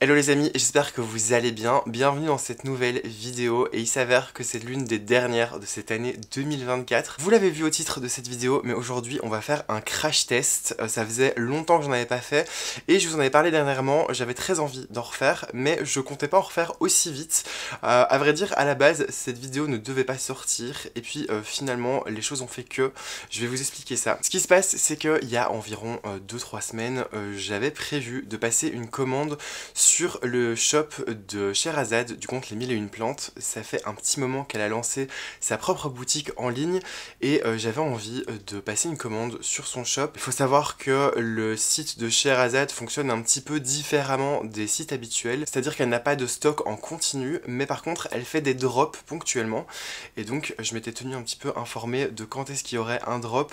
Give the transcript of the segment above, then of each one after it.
Hello les amis, j'espère que vous allez bien. Bienvenue dans cette nouvelle vidéo et il s'avère que c'est l'une des dernières de cette année 2024. Vous l'avez vu au titre de cette vidéo, mais aujourd'hui on va faire un crash test. Ça faisait longtemps que j'en avais pas fait et je vous en avais parlé dernièrement. J'avais très envie d'en refaire, mais je comptais pas en refaire aussi vite. À vrai dire, à la base, cette vidéo ne devait pas sortir et puis finalement les choses ont fait que je vais vous expliquer ça. Ce qui se passe, c'est qu'il y a environ 2-3 semaines, j'avais prévu de passer une commande sur le shop de Sherazade du compte Les Mille et Une Plantes. Ça fait un petit moment qu'elle a lancé sa propre boutique en ligne et j'avais envie de passer une commande sur son shop. Il faut savoir que le site de Sherazade fonctionne un petit peu différemment des sites habituels, c'est-à-dire qu'elle n'a pas de stock en continu, mais par contre elle fait des drops ponctuellement et donc je m'étais tenu un petit peu informé de quand est-ce qu'il y aurait un drop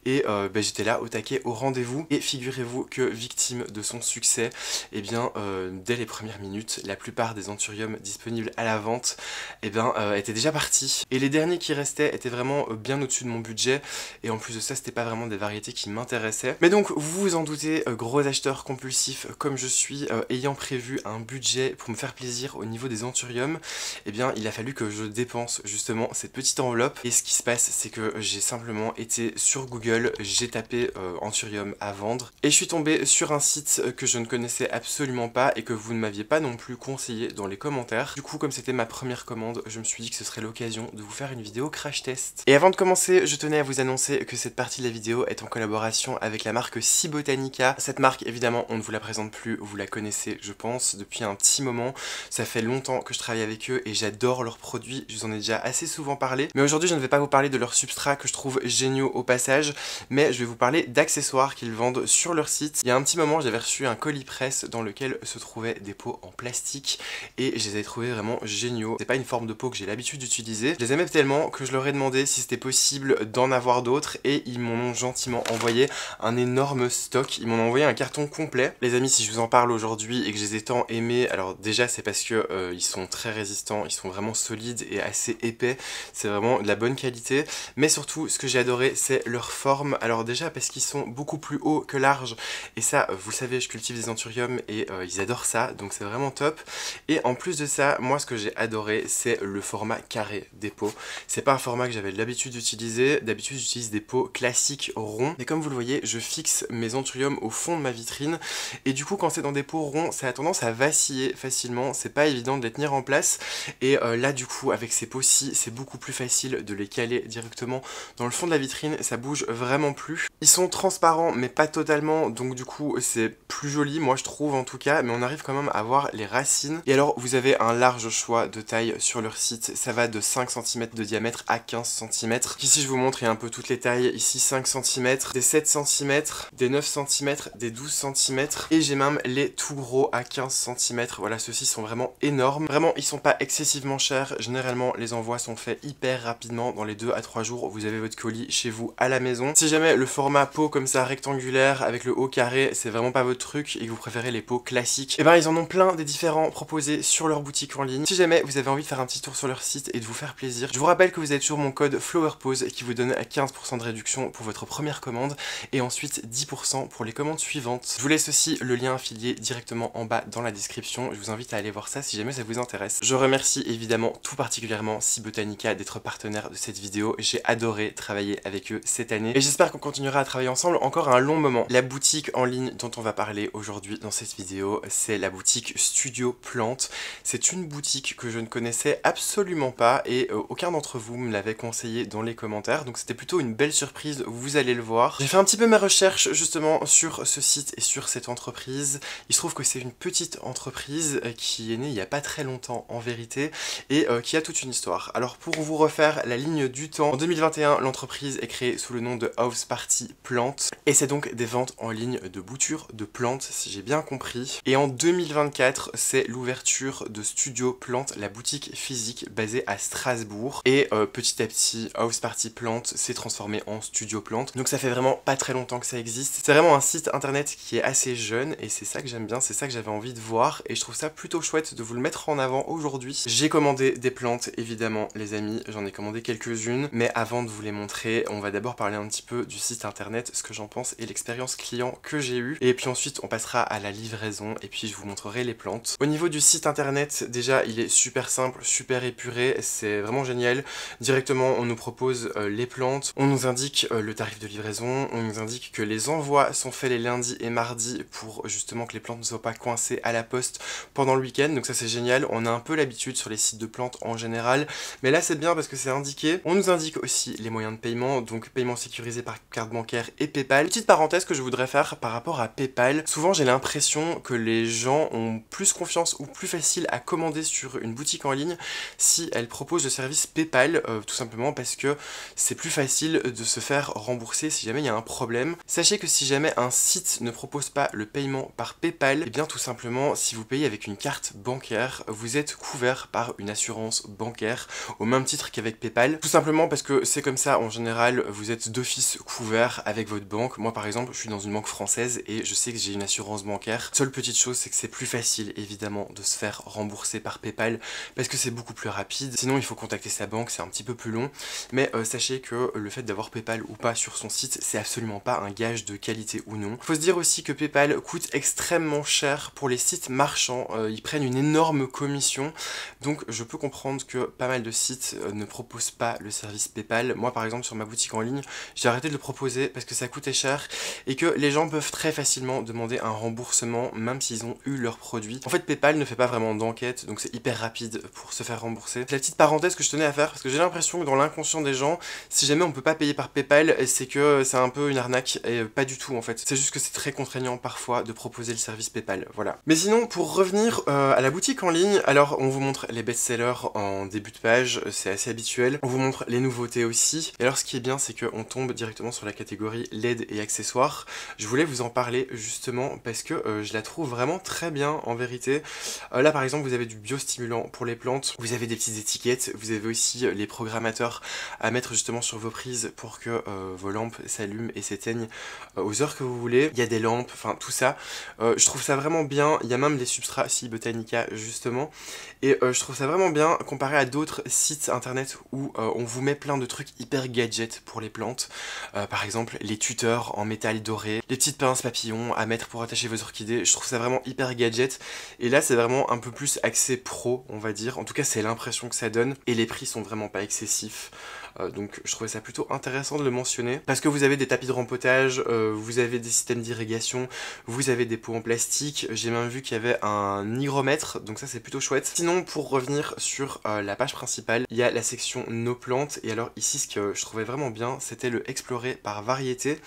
et j'étais là au taquet, au rendez-vous, et figurez-vous que victime de son succès, et bien dès les premières minutes, la plupart des anthuriums disponibles à la vente étaient déjà partis. Et les derniers qui restaient étaient vraiment bien au-dessus de mon budget. Et en plus de ça, c'était pas vraiment des variétés qui m'intéressaient. Mais donc, vous vous en doutez, gros acheteur compulsif comme je suis, ayant prévu un budget pour me faire plaisir au niveau des anthuriums, eh bien, il a fallu que je dépense justement cette petite enveloppe. Et ce qui se passe, c'est que j'ai simplement été sur Google, j'ai tapé anthurium à vendre. Et je suis tombé sur un site que je ne connaissais absolument pas et que vous ne m'aviez pas non plus conseillé dans les commentaires. Du coup, comme c'était ma première commande, je me suis dit que ce serait l'occasion de vous faire une vidéo crash test. Et avant de commencer, je tenais à vous annoncer que cette partie de la vidéo est en collaboration avec la marque Cibotanica. Cette marque, évidemment, on ne vous la présente plus, vous la connaissez, je pense, depuis un petit moment. Ça fait longtemps que je travaille avec eux et j'adore leurs produits, je vous en ai déjà assez souvent parlé. Mais aujourd'hui, je ne vais pas vous parler de leurs substrats que je trouve géniaux au passage, mais je vais vous parler d'accessoires qu'ils vendent sur leur site. Il y a un petit moment, j'avais reçu un colis presse dans lequel se trouvaient des pots en plastique et je les ai trouvés vraiment géniaux. C'est pas une forme de pot que j'ai l'habitude d'utiliser. Je les aimais tellement que je leur ai demandé si c'était possible d'en avoir d'autres et ils m'en ont gentiment envoyé un énorme stock. Ils m'ont envoyé un carton complet. Les amis, si je vous en parle aujourd'hui et que je les ai tant aimés, alors déjà c'est parce que ils sont très résistants, ils sont vraiment solides et assez épais. C'est vraiment de la bonne qualité. Mais surtout, ce que j'ai adoré, c'est leur forme. Alors déjà parce qu'ils sont beaucoup plus hauts que larges et ça, vous le savez, je cultive des anthuriums et ils adorent ça, donc c'est vraiment top. Et en plus de ça, moi ce que j'ai adoré, c'est le format carré des pots. C'est pas un format que j'avais l'habitude d'utiliser. D'habitude j'utilise des pots classiques ronds, mais comme vous le voyez, je fixe mes anthuriums au fond de ma vitrine et du coup quand c'est dans des pots ronds, ça a tendance à vaciller facilement, c'est pas évident de les tenir en place. Et là du coup avec ces pots-ci, c'est beaucoup plus facile de les caler directement dans le fond de la vitrine, ça bouge vraiment plus. Ils sont transparents mais pas totalement, donc du coup c'est plus joli, moi je trouve en tout cas, mais on arrive quand même à voir les racines. Et alors vous avez un large choix de taille sur leur site, ça va de 5 cm de diamètre à 15 cm. Ici je vous montre, il y a un peu toutes les tailles, ici 5 cm, des 7 cm, des 9 cm, des 12 cm, et j'ai même les tout gros à 15 cm, voilà, ceux-ci sont vraiment énormes. Vraiment, ils sont pas excessivement chers, généralement les envois sont faits hyper rapidement, dans les 2 à 3 jours, vous avez votre colis chez vous à la maison. Si jamais le format pot comme ça rectangulaire avec le haut carré, c'est vraiment pas votre truc et que vous préférez les pots classiques, et ben ils en ont plein des différents proposés sur leur boutique en ligne. Si jamais vous avez envie de faire un petit tour sur leur site et de vous faire plaisir, je vous rappelle que vous avez toujours mon code FlowerPose qui vous donne 15% de réduction pour votre première commande et ensuite 10% pour les commandes suivantes. Je vous laisse aussi le lien affilié directement en bas dans la description, je vous invite à aller voir ça si jamais ça vous intéresse. Je remercie évidemment tout particulièrement Cibotanica d'être partenaire de cette vidéo, j'ai adoré travailler avec eux cette année et j'espère qu'on continuera à travailler ensemble encore un long moment. La boutique en ligne dont on va parler aujourd'hui dans cette vidéo, c'est la boutique Studio Plantes. C'est une boutique que je ne connaissais absolument pas et aucun d'entre vous me l'avait conseillé dans les commentaires, donc c'était plutôt une belle surprise, vous allez le voir. J'ai fait un petit peu mes recherches justement sur ce site et sur cette entreprise. Il se trouve que c'est une petite entreprise qui est née il n'y a pas très longtemps en vérité et qui a toute une histoire. Alors pour vous refaire la ligne du temps, en 2021 l'entreprise est créée sous le nom de House Party Plantes et c'est donc des ventes en ligne de boutures de plantes si j'ai bien compris. Et en 2024 c'est l'ouverture de Studio Plantes, la boutique physique basée à Strasbourg et petit à petit House Party Plantes s'est transformé en Studio Plantes, donc ça fait vraiment pas très longtemps que ça existe. C'est vraiment un site internet qui est assez jeune et c'est ça que j'aime bien, c'est ça que j'avais envie de voir et je trouve ça plutôt chouette de vous le mettre en avant aujourd'hui. J'ai commandé des plantes évidemment les amis, j'en ai commandé quelques-unes, mais avant de vous les montrer, on va d'abord parler un petit peu du site internet, ce que j'en pense et l'expérience client que j'ai eue, et puis ensuite on passera à la livraison et puis je vous montrerai les plantes. Au niveau du site internet, déjà il est super simple, super épuré, c'est vraiment génial. Directement on nous propose les plantes, on nous indique le tarif de livraison, on nous indique que les envois sont faits les lundis et mardis pour justement que les plantes ne soient pas coincées à la poste pendant le week-end, donc ça c'est génial. On a un peu l'habitude sur les sites de plantes en général, mais là c'est bien parce que c'est indiqué. On nous indique aussi les moyens de paiement, donc paiement sécurisé par carte bancaire et PayPal. Petite parenthèse que je voudrais faire par rapport à PayPal, souvent j'ai l'impression que les gens ont plus confiance ou plus facile à commander sur une boutique en ligne si elle propose le service PayPal, tout simplement parce que c'est plus facile de se faire rembourser si jamais il y a un problème. Sachez que si jamais un site ne propose pas le paiement par PayPal, et bien tout simplement si vous payez avec une carte bancaire, vous êtes couvert par une assurance bancaire au même titre qu'avec PayPal, tout simplement parce que c'est comme ça en général, vous êtes d'office couvert avec votre banque. Moi par exemple je suis dans une banque française et je sais que j'ai une assurance bancaire. Seule petite chose, c'est que c'est plus facile évidemment de se faire rembourser par PayPal parce que c'est beaucoup plus rapide. Sinon il faut contacter sa banque, c'est un petit peu plus long, mais sachez que le fait d'avoir PayPal ou pas sur son site, c'est absolument pas un gage de qualité ou non. Faut se dire aussi que PayPal coûte extrêmement cher pour les sites marchands, ils prennent une énorme commission, donc je peux comprendre que pas mal de sites ne proposent pas le service PayPal. Moi par exemple sur ma boutique en ligne, j'ai arrêté de le proposer parce que ça coûtait cher et que les gens peuvent très facilement demander un remboursement même s'ils ont eu leur produit. En fait PayPal ne fait pas vraiment d'enquête, donc c'est hyper rapide pour se faire rembourser. C'est la petite parenthèse que je tenais à faire parce que j'ai l'impression que dans l'inconscient des gens, si jamais on peut pas payer par PayPal, c'est que c'est un peu une arnaque et pas du tout en fait. C'est juste que c'est très contraignant parfois de proposer le service PayPal, voilà. Mais sinon pour revenir à la boutique en ligne, alors on vous montre les best-sellers en début de page, c'est assez habituel. On vous montre les nouveautés aussi. Et alors ce qui est bien c'est qu'on tombe directement sur la catégorie LED et accessoires. Je voulais vous en parler justement parce que je la trouve vraiment très bien en vérité. Là par exemple vous avez du biostimulant pour les plantes, vous avez des petites étiquettes, vous avez aussi les programmateurs à mettre justement sur vos prises pour que vos lampes s'allument et s'éteignent aux heures que vous voulez. Il y a des lampes, enfin tout ça. Je trouve ça vraiment bien. Il y a même des substrats si Botanica justement. Et je trouve ça vraiment bien comparé à d'autres sites internet où on vous met plein de trucs hyper gadgets pour les plantes. Par exemple les tuteurs en métal doré, les petites pinces papillons à mettre pour attacher vos orchidées. Je trouve ça vraiment hyper gadget. Et là c'est vraiment un peu plus axé pro on va dire. En tout cas c'est l'impression que ça donne. Et les prix sont vraiment pas excessifs. Donc je trouvais ça plutôt intéressant de le mentionner parce que vous avez des tapis de rempotage, vous avez des systèmes d'irrigation, vous avez des pots en plastique, j'ai même vu qu'il y avait un hygromètre, donc ça c'est plutôt chouette. Sinon pour revenir sur la page principale, il y a la section nos plantes et alors ici ce que je trouvais vraiment bien c'était le explorer par variété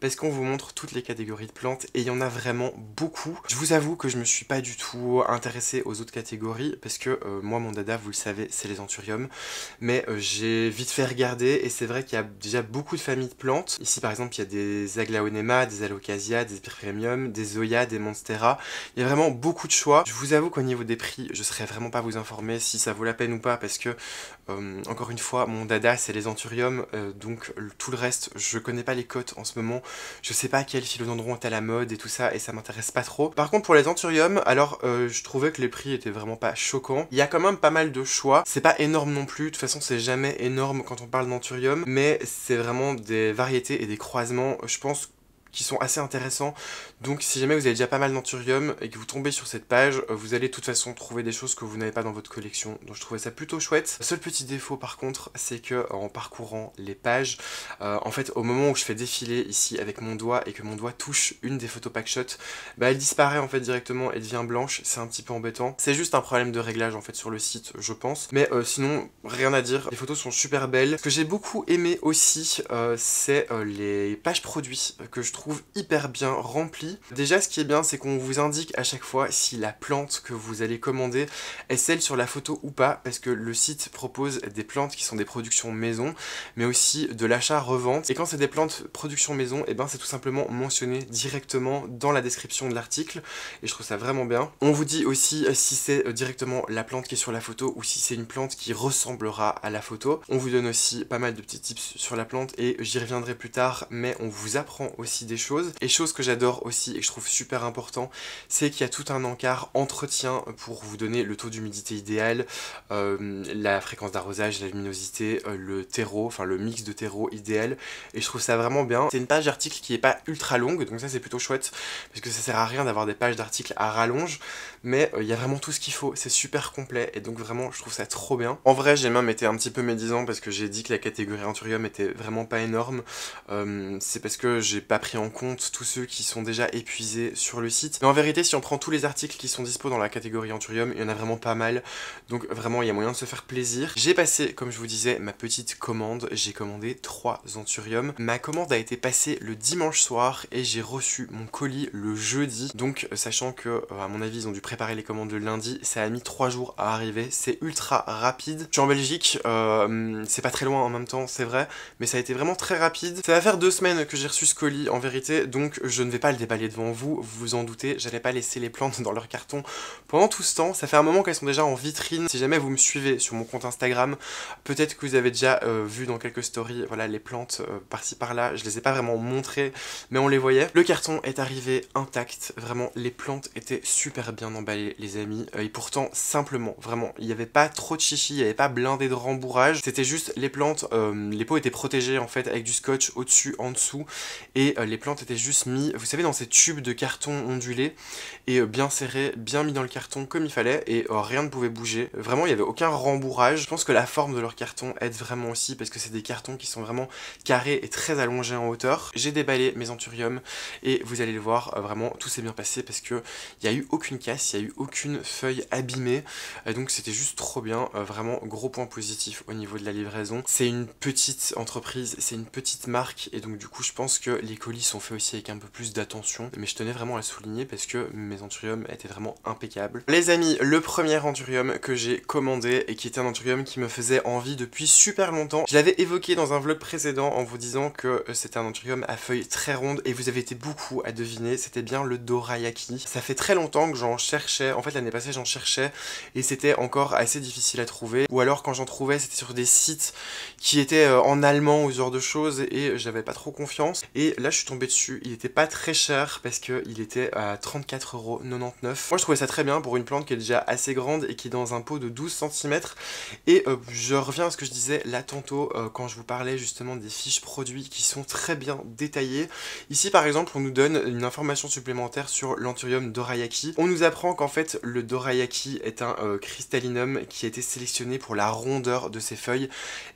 parce qu'on vous montre toutes les catégories de plantes et il y en a vraiment beaucoup. Je vous avoue que je me suis pas du tout intéressé aux autres catégories parce que moi mon dada vous le savez c'est les anthuriums, mais j'ai vite fait regarder et c'est vrai qu'il y a déjà beaucoup de familles de plantes. Ici par exemple il y a des aglaonema, des alocasia, des pyrrhemium, des zoya, des monstera. Il y a vraiment beaucoup de choix. Je vous avoue qu'au niveau des prix, je serais vraiment pas vous informer si ça vaut la peine ou pas parce que encore une fois mon dada c'est les anthuriums, donc tout le reste je connais pas les cotes en ce moment. Je sais pas quel philodendron est à la mode et tout ça et ça m'intéresse pas trop. Par contre pour les anthuriums, alors je trouvais que les prix étaient vraiment pas choquants. Il y a quand même pas mal de choix. C'est pas énorme non plus. De toute façon c'est jamais énorme quand on parle d'anthurium, mais c'est vraiment des variétés et des croisements, je pense, qui sont assez intéressants. Donc si jamais vous avez déjà pas mal d'anthurium et que vous tombez sur cette page, vous allez de toute façon trouver des choses que vous n'avez pas dans votre collection. Donc je trouvais ça plutôt chouette. Le seul petit défaut par contre, c'est que en parcourant les pages, en fait au moment où je fais défiler ici avec mon doigt et que mon doigt touche une des photos packshot, bah elle disparaît en fait directement et devient blanche. C'est un petit peu embêtant. C'est juste un problème de réglage en fait sur le site je pense. Mais sinon rien à dire. Les photos sont super belles. Ce que j'ai beaucoup aimé aussi, c'est les pages produits que je trouve hyper bien rempli. Déjà ce qui est bien c'est qu'on vous indique à chaque fois si la plante que vous allez commander est celle sur la photo ou pas parce que le site propose des plantes qui sont des productions maison mais aussi de l'achat-revente et quand c'est des plantes production maison et ben c'est tout simplement mentionné directement dans la description de l'article et je trouve ça vraiment bien. On vous dit aussi si c'est directement la plante qui est sur la photo ou si c'est une plante qui ressemblera à la photo. On vous donne aussi pas mal de petits tips sur la plante et j'y reviendrai plus tard mais on vous apprend aussi des des choses. Et chose que j'adore aussi et que je trouve super important, c'est qu'il y a tout un encart entretien pour vous donner le taux d'humidité idéal, la fréquence d'arrosage, la luminosité, le terreau, enfin le mix de terreau idéal, et je trouve ça vraiment bien. C'est une page d'article qui est pas ultra longue, donc ça c'est plutôt chouette, parce que ça sert à rien d'avoir des pages d'articles à rallonge, mais il y a vraiment tout ce qu'il faut, c'est super complet, et donc vraiment je trouve ça trop bien. En vrai j'ai même été un petit peu médisant parce que j'ai dit que la catégorie Anthurium était vraiment pas énorme, c'est parce que j'ai pas pris en compte tous ceux qui sont déjà épuisés sur le site, mais en vérité si on prend tous les articles qui sont dispo dans la catégorie Anthurium, il y en a vraiment pas mal, donc vraiment il y a moyen de se faire plaisir. J'ai passé, comme je vous disais, ma petite commande, j'ai commandé 3 Anthurium. Ma commande a été passée le dimanche soir et j'ai reçu mon colis le jeudi, donc sachant que à mon avis ils ont dû préparer les commandes le lundi, ça a mis 3 jours à arriver, c'est ultra rapide. Je suis en Belgique, c'est pas très loin en même temps, c'est vrai, mais ça a été vraiment très rapide. Ça va faire 2 semaines que j'ai reçu ce colis en vérité, donc je ne vais pas le déballer devant vous, vous vous en doutez, j'allais pas laisser les plantes dans leur carton pendant tout ce temps. Ça fait un moment qu'elles sont déjà en vitrine. Si jamais vous me suivez sur mon compte Instagram, peut-être que vous avez déjà vu dans quelques stories, voilà, les plantes par-ci par-là, je les ai pas vraiment montrées, mais on les voyait. Le carton est arrivé intact, vraiment, les plantes étaient super bien emballées, les amis, et pourtant, simplement, vraiment, il n'y avait pas trop de chichi, il n'y avait pas blindé de rembourrage, c'était juste les plantes, les pots étaient protégés en fait avec du scotch au-dessus, en dessous, et les plantes étaient juste mis, vous savez, dans ces tubes de carton ondulés, et bien serrés, bien mis dans le carton comme il fallait, et rien ne pouvait bouger. Vraiment, il n'y avait aucun rembourrage. Je pense que la forme de leur carton aide vraiment aussi, parce que c'est des cartons qui sont vraiment carrés et très allongés en hauteur. J'ai déballé mes Anthurium, et vous allez le voir, vraiment, tout s'est bien passé, parce que il n'y a eu aucune casse, il n'y a eu aucune feuille abîmée, donc c'était juste trop bien, vraiment gros point positif au niveau de la livraison. C'est une petite entreprise, c'est une petite marque, et donc du coup je pense que les colis sont faits aussi avec un peu plus d'attention, mais je tenais vraiment à le souligner parce que mes Anthurium étaient vraiment impeccables. Les amis, le premier Anthurium que j'ai commandé et qui était un Anthurium qui me faisait envie depuis super longtemps, je l'avais évoqué dans un vlog précédent en vous disant que c'était un Anthurium à feuilles très rondes, et vous avez été beaucoup à deviner, c'était bien le Dorayaki. Ça fait très longtemps que j'en cherchais, en fait l'année passée j'en cherchais, et c'était encore assez difficile à trouver, ou alors quand j'en trouvais c'était sur des sites qui étaient en allemand ou ce genre de choses, et j'avais pas trop confiance, et là je suis tombé dessus. Il était pas très cher parce qu'il était à 34,99 €. Moi je trouvais ça très bien pour une plante qui est déjà assez grande et qui est dans un pot de 12 cm, et je reviens à ce que je disais là tantôt quand je vous parlais justement des fiches produits qui sont très bien détaillées. Ici par exemple on nous donne une information supplémentaire sur l'Anthurium Dorayaki. On nous apprend qu'en fait le Dorayaki est un cristallinum qui a été sélectionné pour la rondeur de ses feuilles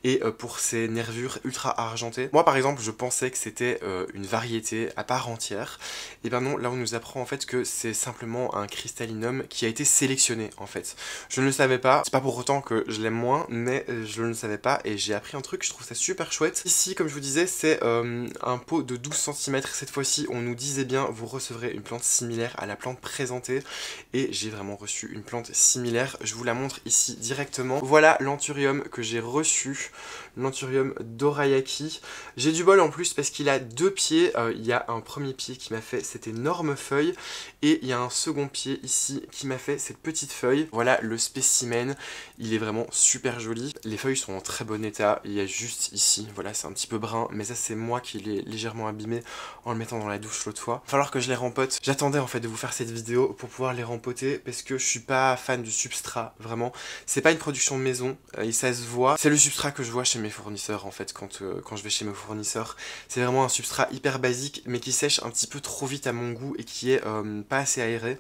et pour ses nervures ultra argentées. Moi par exemple je pensais que c'était une variété à part entière, et ben non, là on nous apprend en fait que c'est simplement un cristallinum qui a été sélectionné en fait. Je ne le savais pas, c'est pas pour autant que je l'aime moins, mais je ne le savais pas et j'ai appris un truc, je trouve ça super chouette. Ici comme je vous disais c'est un pot de 12 cm, cette fois-ci on nous disait bien vous recevrez une plante similaire à la plante présentée, et j'ai vraiment reçu une plante similaire, je vous la montre ici directement. Voilà l'Anthurium que j'ai reçu, l'Anthurium Dorayaki. J'ai du bol en plus parce qu'il a 2 pieds, il y a un premier pied qui m'a fait cette énorme feuille, et il y a un second pied ici qui m'a fait cette petite feuille. Voilà le spécimen, il est vraiment super joli. Les feuilles sont en très bon état, il y a juste ici, voilà c'est un petit peu brun, mais ça c'est moi qui l'ai légèrement abîmé en le mettant dans la douche l'autre fois. Il va falloir que je les rempote. J'attendais en fait de vous faire cette vidéo pour pouvoir les rempoter parce que je suis pas fan du substrat, vraiment. C'est pas une production de maison et ça se voit. C'est le substrat que je vois chez mes fournisseurs en fait quand je vais chez mes fournisseurs. C'est vraiment un substrat hyper basique mais qui sèche un petit peu trop vite à mon goût et qui est pas assez aéré.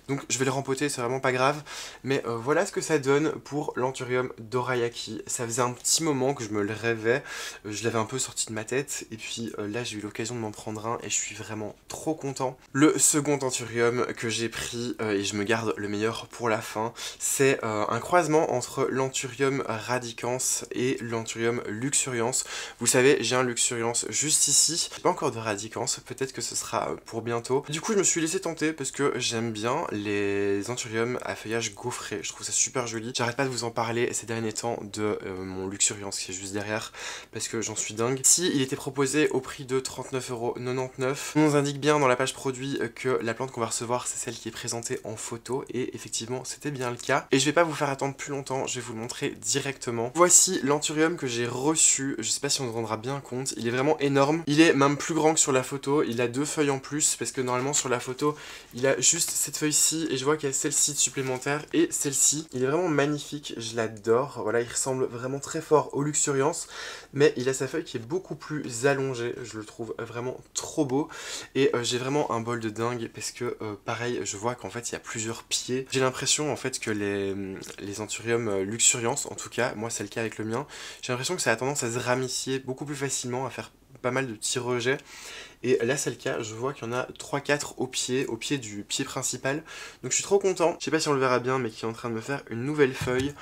Donc je vais le rempoter, c'est vraiment pas grave. Mais voilà ce que ça donne pour l'Anthurium Dorayaki. Ça faisait un petit moment que je me le rêvais. Je l'avais un peu sorti de ma tête. Et puis là j'ai eu l'occasion de m'en prendre un et je suis vraiment trop content. Le second Anthurium que j'ai pris, et je me garde le meilleur pour la fin, c'est un croisement entre l'Anthurium radicans et l'Anthurium luxurians. Vous savez, j'ai un luxurians juste ici. J'ai pas encore de radicans, peut-être que ce sera pour bientôt. Du coup je me suis laissé tenter parce que j'aime bien les anthuriums à feuillage gaufré. Je trouve ça super joli. J'arrête pas de vous en parler ces derniers temps de mon luxuriance qui est juste derrière parce que j'en suis dingue. Ici, il était proposé au prix de 39,99 €. On nous indique bien dans la page produit que la plante qu'on va recevoir, c'est celle qui est présentée en photo et effectivement, c'était bien le cas. Et je vais pas vous faire attendre plus longtemps, je vais vous le montrer directement. Voici l'anthurium que j'ai reçu. Je sais pas si on se rendra bien compte. Il est vraiment énorme. Il est même plus grand que sur la photo. Il a 2 feuilles en plus parce que normalement sur la photo, il a juste cette feuille-ci et je vois qu'il y a celle-ci supplémentaire et celle-ci. Il est vraiment magnifique, je l'adore. Voilà, il ressemble vraiment très fort au luxuriance, mais il a sa feuille qui est beaucoup plus allongée. Je le trouve vraiment trop beau et j'ai vraiment un bol de dingue parce que pareil, je vois qu'en fait il y a plusieurs pieds. J'ai l'impression en fait que les anthuriums luxuriance, en tout cas, moi c'est le cas avec le mien, j'ai l'impression que ça a tendance à se ramifier beaucoup plus facilement, à faire pas mal de petits rejets. Et là c'est le cas, je vois qu'il y en a 3-4 au pied du pied principal. Donc je suis trop content, je sais pas si on le verra bien mais qui est en train de me faire une nouvelle feuille.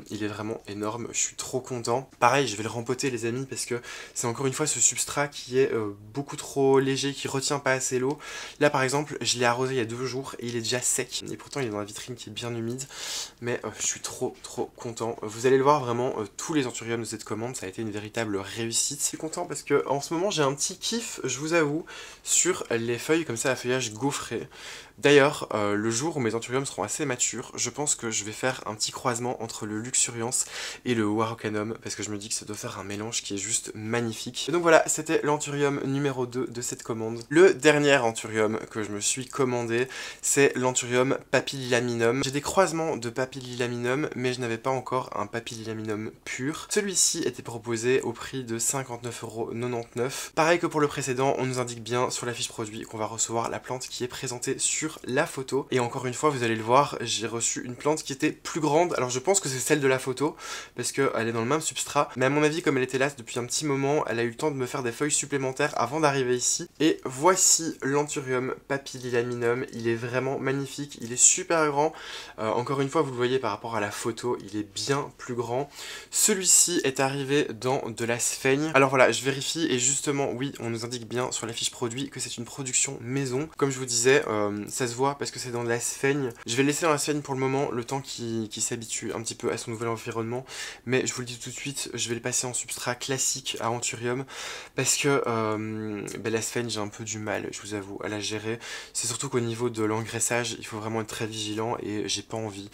Il est vraiment énorme, je suis trop content. Pareil, je vais le rempoter les amis parce que c'est encore une fois ce substrat qui est beaucoup trop léger, qui retient pas assez l'eau. Là par exemple, je l'ai arrosé il y a 2 jours et il est déjà sec. Et pourtant il est dans la vitrine qui est bien humide. Mais je suis trop content. Vous allez le voir vraiment, tous les anthuriums de cette commande, ça a été une véritable réussite. Je suis content parce que en ce moment j'ai un petit kiff, je vous avoue, sur les feuilles comme ça à feuillage gaufré. D'ailleurs, le jour où mes anthuriums seront assez matures, je pense que je vais faire un petit croisement entre le luxuriance et le Warocanum, parce que je me dis que ça doit faire un mélange qui est juste magnifique. Et donc voilà, c'était l'anthurium numéro 2 de cette commande. Le dernier anthurium que je me suis commandé, c'est l'anthurium papillilaminum. J'ai des croisements de papillilaminum, mais je n'avais pas encore un papillilaminum pur. Celui-ci était proposé au prix de 59,99 €. Pareil que pour le précédent, on nous indique bien sur la fiche produit qu'on va recevoir la plante qui est présentée sur la photo. Et encore une fois, vous allez le voir, j'ai reçu une plante qui était plus grande. Alors je pense que c'est celle de la photo, parce qu'elle est dans le même substrat. Mais à mon avis, comme elle était là depuis un petit moment, elle a eu le temps de me faire des feuilles supplémentaires avant d'arriver ici. Et voici l'anthurium papillilaminum. Il est vraiment magnifique, il est super grand. Encore une fois, vous le voyez par rapport à la photo, il est bien plus grand. Celui-ci est arrivé dans de la sphaigne. Alors voilà, je vérifie et justement, oui, on nous indique bien sur la fiche produit que c'est une production maison. Comme je vous disais, ça se voit parce que c'est dans de la sphaigne. Je vais le laisser dans la sphaigne pour le moment, le temps qu'il s'habitue un petit peu à son nouvel environnement. Mais je vous le dis tout de suite, je vais le passer en substrat classique à anthurium parce que la sphaigne, j'ai un peu du mal, je vous avoue, à la gérer. C'est surtout qu'au niveau de l'engraissage, il faut vraiment être très vigilant et j'ai pas envie.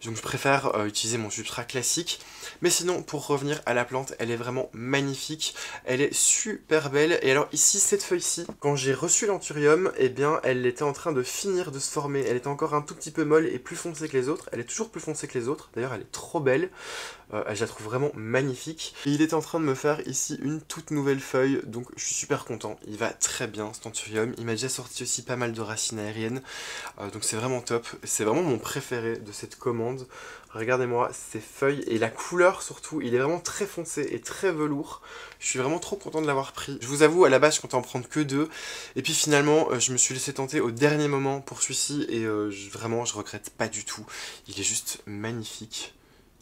Donc je préfère utiliser mon substrat classique. Mais sinon, pour revenir à la plante, elle est vraiment magnifique. Elle est super belle. Et alors ici, cette feuille-ci, quand j'ai reçu l'anthurium, eh bien, elle était en train de finir de se former. Elle était encore un tout petit peu molle et plus foncée que les autres. Elle est toujours plus foncée que les autres. D'ailleurs, elle est trop belle. Je la trouve vraiment magnifique. Et il était en train de me faire ici une toute nouvelle feuille. Donc je suis super content. Il va très bien, cet anthurium. Il m'a déjà sorti aussi pas mal de racines aériennes. Donc c'est vraiment top. C'est vraiment mon préféré de cette commande. Regardez-moi ces feuilles et la couleur surtout, il est vraiment très foncé et très velours. Je suis vraiment trop content de l'avoir pris. Je vous avoue, à la base je comptais en prendre que 2. Et puis finalement, je me suis laissé tenter au dernier moment pour celui-ci et vraiment je regrette pas du tout. Il est juste magnifique.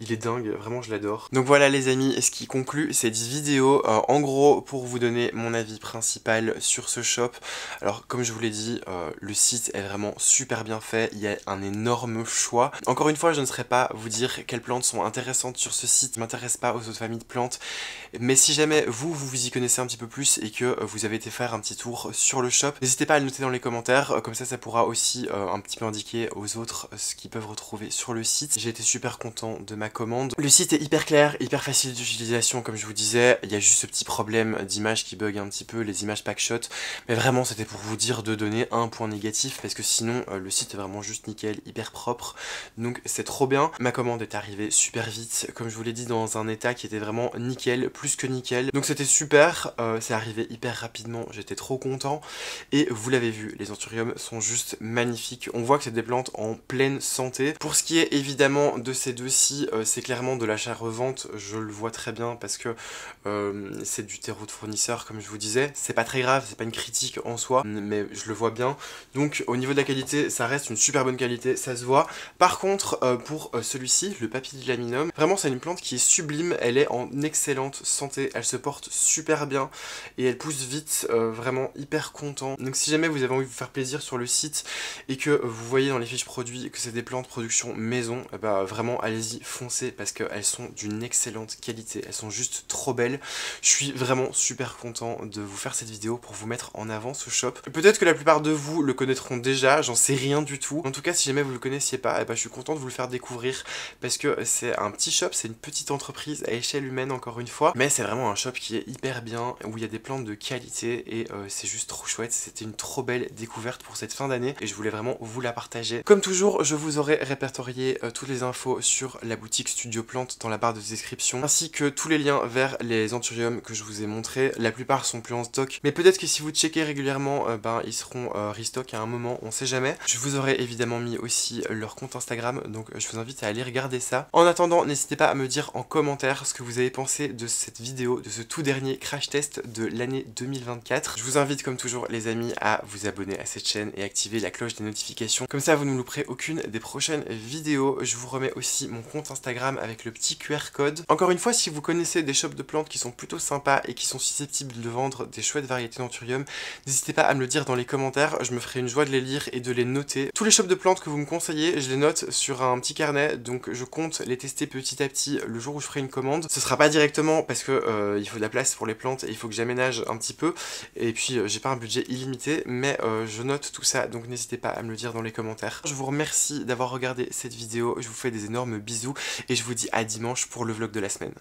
Il est dingue, vraiment je l'adore. Donc voilà les amis, ce qui conclut cette vidéo, en gros pour vous donner mon avis principal sur ce shop. Alors comme je vous l'ai dit, le site est vraiment super bien fait, il y a un énorme choix. Encore une fois, je ne saurais pas vous dire quelles plantes sont intéressantes sur ce site, je ne m'intéresse pas aux autres familles de plantes. Mais si jamais vous y connaissez un petit peu plus et que vous avez été faire un petit tour sur le shop, n'hésitez pas à le noter dans les commentaires, comme ça pourra aussi un petit peu indiquer aux autres ce qu'ils peuvent retrouver sur le site. J'ai été super content de ma commande. Le site est hyper clair, hyper facile d'utilisation comme je vous disais, il y a juste ce petit problème d'image qui bug un petit peu, les images packshot, mais vraiment c'était pour vous dire de donner un point négatif parce que sinon le site est vraiment juste nickel, hyper propre, donc c'est trop bien. Ma commande est arrivée super vite, comme je vous l'ai dit, dans un état qui était vraiment nickel, plus que nickel, donc c'était super, c'est arrivé hyper rapidement, j'étais trop content, et vous l'avez vu, les anthuriums sont juste magnifiques, on voit que c'est des plantes en pleine santé. Pour ce qui est évidemment de ces deux-ci, c'est clairement de l'achat-revente, je le vois très bien parce que c'est du terreau de fournisseur comme je vous disais. C'est pas très grave, c'est pas une critique en soi, mais je le vois bien. Donc au niveau de la qualité, ça reste une super bonne qualité, ça se voit. Par contre, pour celui-ci, le Papillilaminum, vraiment c'est une plante qui est sublime, elle est en excellente santé, elle se porte super bien et elle pousse vite, vraiment hyper content. Donc si jamais vous avez envie de vous faire plaisir sur le site et que vous voyez dans les fiches produits que c'est des plantes production maison, bah vraiment allez-y, foncez parce qu'elles sont d'une excellente qualité, elles sont juste trop belles. Je suis vraiment super content de vous faire cette vidéo pour vous mettre en avant ce shop. Peut-être que la plupart de vous le connaîtront déjà, j'en sais rien du tout. En tout cas, si jamais vous le connaissiez pas, bah, je suis content de vous le faire découvrir parce que c'est un petit shop, c'est une petite entreprise à échelle humaine encore une fois, mais c'est vraiment un shop qui est hyper bien, où il y a des plantes de qualité et c'est juste trop chouette. C'était une trop belle découverte pour cette fin d'année et je voulais vraiment vous la partager. Comme toujours, je vous aurai répertorié toutes les infos sur la boutique Studio Plante dans la barre de description, ainsi que tous les liens vers les anthuriums que je vous ai montrés. La plupart sont plus en stock, mais peut-être que si vous checkez régulièrement, ils seront restock à un moment, on sait jamais. Je vous aurai évidemment mis aussi leur compte Instagram, donc je vous invite à aller regarder ça. En attendant, n'hésitez pas à me dire en commentaire ce que vous avez pensé de cette vidéo, de ce tout dernier crash test de l'année 2024. Je vous invite comme toujours les amis à vous abonner à cette chaîne et activer la cloche des notifications, comme ça vous ne louperez aucune des prochaines vidéos. Je vous remets aussi mon compte Instagram avec le petit QR code. Encore une fois, si vous connaissez des shops de plantes qui sont plutôt sympas et qui sont susceptibles de vendre des chouettes variétés d'anthurium, n'hésitez pas à me le dire dans les commentaires, je me ferai une joie de les lire et de les noter. Tous les shops de plantes que vous me conseillez, je les note sur un petit carnet, donc je compte les tester petit à petit le jour où je ferai une commande. Ce sera pas directement parce que il faut de la place pour les plantes et il faut que j'aménage un petit peu, et puis j'ai pas un budget illimité, mais je note tout ça, donc n'hésitez pas à me le dire dans les commentaires. Je vous remercie d'avoir regardé cette vidéo, je vous fais des énormes bisous et je vous dis à dimanche pour le vlog de la semaine.